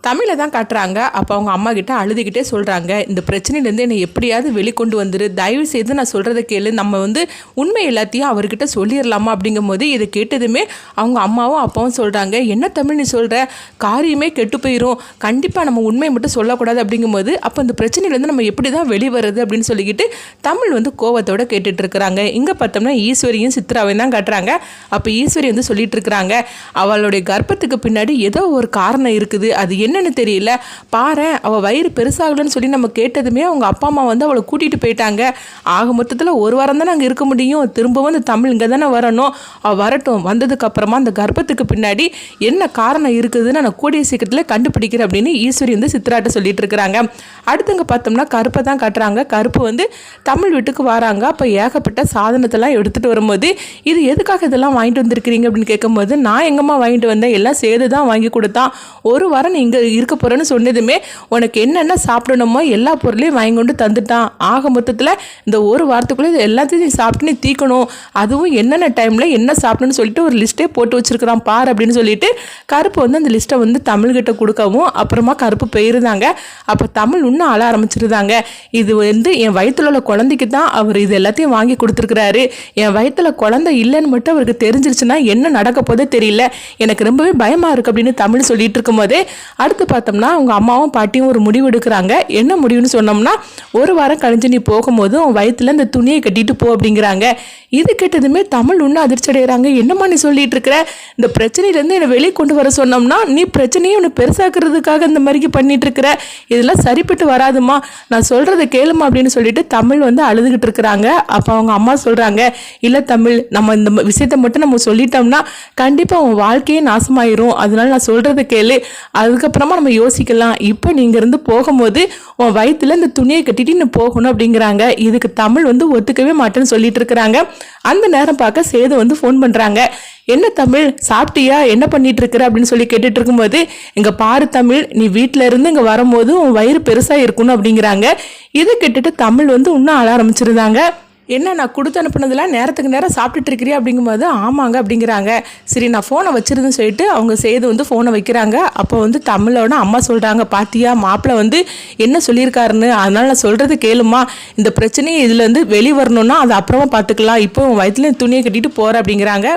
தமிழை தான் காட்டுறாங்க. அப்போ அவங்க அம்மா கிட்ட அழுதுகிட்டே சொல்கிறாங்க, இந்த பிரச்சனையிலேருந்து என்னை எப்படியாவது வெளிக்கொண்டு வந்துரு, தயவு செய்து நான் சொல்கிறத கேளு, நம்ம உண்மை எல்லாத்தையும் அவர்கிட்ட சொல்லிடலாமா அப்படிங்கும்போது இதை கேட்டதுமே அவங்க அம்மாவும் அப்பாவும் சொல்கிறாங்க, என்ன தமிழ் நீ சொல்கிற, காரியமே கெட்டு போயிடும், கண்டிப்பாக நம்ம உண்மையை மட்டும் சொல்லக்கூடாது அப்படிங்கும்போது அப்போ இந்த பிரச்சனையிலேருந்து நம்ம எப்படி தான் வெளிவரது அப்படின்னு சொல்லிக்கிட்டு தமிழ் கோவத்தோடு கேட்டுட்டு இருக்கிறாங்க. இங்கே பார்த்தோம்னா ஈஸ்வரியும் சித்ராவையும் தான் காட்டுறாங்க. அப்போ ஈஸ்வரி சொல்லிட்டு இருக்கிறாங்க, அவளுடைய கர்ப்பத்துக்கு பின்னாடி ஏதோ ஒரு காரணம் இருக்குது, அது என்னன்னு தெரியல, பாரு அவள் வயிறு பெருசாகலன்னு சொல்லி நம்ம கேட்டதுமே அவங்க அப்பா அம்மா அவளை கூட்டிகிட்டு போயிட்டாங்க. ஆக மொத்தத்தில் ஒரு வாரம் தானே அங்கே இருக்க முடியும், திரும்பவும் இந்த தமிழ் இங்கே தானே வரணும், அவள் வரட்டும், வந்ததுக்கு அப்புறமா அந்த கர்ப்பத்துக்கு பின்னாடி என்ன காரணம் இருக்குதுன்னு நான் கூடிய சீக்கிரத்தில் கண்டுபிடிக்கிறேன் அப்படின்னு ஈஸ்வரி சித்ராட்ட சொல்லிட்டு இருக்கிறாங்க. அடுத்தவங்க பார்த்தோம்னா கருப்பை தான் காட்டுறாங்க. கருப்பு தமிழ் வீட்டுக்கு வராங்க. அப்போ ஏகப்பட்ட சாதனத்தெல்லாம் எடுத்துகிட்டு வரும்போது இது எதுக்காக இதெல்லாம் வாங்கிட்டு வந்திருக்கிறீங்க அப்படின்னு கேட்கும்போது, நான் எங்கம்மா வாங்கிட்டு வந்தேன், எல்லாம் சேர்த்து தான் வாங்கி கொடுத்தான், ஒரு வாரம் நீ இங்கே இருக்க போகிறேன்னு சொன்னதுமே உனக்கு என்னென்ன சாப்பிடணுமோ எல்லா பொருளையும் வாங்கி கொண்டு தந்துட்டான். ஆக மொத்தத்தில் இந்த ஒரு வாரத்துக்குள்ளே இது எல்லாத்தையும் சாப்பிட்டு நீ தீக்கணும், அதுவும் என்னென்ன டைமில் என்ன சாப்பிடணும்னு சொல்லிட்டு ஒரு லிஸ்ட்டே போட்டு வச்சுருக்கிறான் பார் அப்படின்னு சொல்லிட்டு கருப்பு அந்த லிஸ்ட்டை தமிழ்கிட்ட கொடுக்கவும் அப்புறமா கருப்பு போயிருந்தாங்க. அப்போ தமிழ் இன்னும் அழ ஆரம்பிச்சிருந்தாங்க. இது என் வயிற்றுல உள்ள குழந்தைக்கு தான் அவர் இது எல்லாத்தையும் வாங்கி கொடுத்துருக்குறாரு, என் வயிற்றுல குழந்தை இல்லைன்னு மட்டும் அவருக்கு தெரிஞ்சிருச்சுன்னா என்ன நடக்க போதே தெரியல, எனக்கு ரொம்பவே பயமாக இருக்குது அப்படின்னு தமிழ் சொல்லிட்டு இருக்கும்போதே அடுத்து பார்த்தோம்னா அவங்க அம்மாவும் பாட்டியும் ஒரு முடிவு எடுக்கிறாங்க. என்ன முடிவுன்னு சொன்னோம்னா, ஒரு வாரம் கழிஞ்சு நீ போகும்போது உன் வயிற்றுல இந்த துணியை கட்டிட்டு போ அப்படிங்கிறாங்க. இது கேட்டதுமே தமிழ் இன்னும் அதிர்ச்சி அடைகிறாங்க. என்னம்மா நீ சொல்லிட்டு இருக்கிற, இந்த பிரச்சனையிலேருந்து என்னை வெளியே கொண்டு வர சொன்னோம்னா நீ பிரச்சனையை ஒன்று பெருசாக்குறதுக்காக இந்த மாதிரி பண்ணிட்டு இருக்கிற, இதெல்லாம் சரிப்பட்டு வராதுமா, நான் சொல்கிறத கேளுமா அப்படின்னு சொல்லிட்டு தமிழ் அழுதுகிட்டு இருக்கிறாங்க. அப்போ அவங்க அம்மா சொல்கிறாங்க, இல்லை தமிழ், நம்ம இந்த விஷயத்தை மட்டும் நம்ம சொல்லிட்டோம்னா கண்டிப்பாக உன் வாழ்க்கையே நாசமாயிரும், அதனால நான் சொல்கிறத கேளு, அதுக்கப்புறமா நம்ம யோசிக்கலாம், இப்போ நீங்கள் இருந்து போகும்போது உன் வயிற்றுல இந்த துணியை கட்டிட்டு நீ போகணும் அப்படிங்கிறாங்க. இதுக்கு தமிழ் ஒத்துக்கவே மாட்டேன்னு சொல்லிட்டு இருக்கிறாங்க. அந்த நேரம் பார்க்க சேது ஃபோன் பண்ணுறாங்க. என்ன தமிழ் சாப்பிட்டியா, என்ன பண்ணிட்டு இருக்கிற அப்படின்னு சொல்லி கேட்டுட்டு இருக்கும்போது, இங்கே பாரு தமிழ், நீ வீட்டில இருந்து இங்கே வரும்போது உன் வயிறு பெருசாக இருக்கணும் அப்படிங்கிறாங்க. இதை கேட்டுட்டு தமிழ் இன்னும் அழ ஆரம்பிச்சிருந்தாங்க. என்ன நான் கொடுத்து அனுப்புனதெல்லாம் நேரத்துக்கு நேரம் சாப்பிட்டுட்டு இருக்கிறியா அப்படிங்கும்போது ஆமாங்க அப்படிங்கிறாங்க. சரி நான் ஃபோனை வச்சிருந்தேன்னு சொல்லிட்டு அவங்க சேது ஃபோனை வைக்கிறாங்க. அப்போ தமிழோட அம்மா சொல்கிறாங்க, பாத்தியா மாப்பிள்ளை என்ன சொல்லியிருக்காருன்னு, அதனால நான் சொல்கிறது கேளுமா, இந்த பிரச்சனையை இதில் வெளிவரணும்னா அதை அப்புறமா பார்த்துக்கலாம், இப்போ வயிற்றுல துணியை கட்டிட்டு போகிற அப்படிங்கிறாங்க.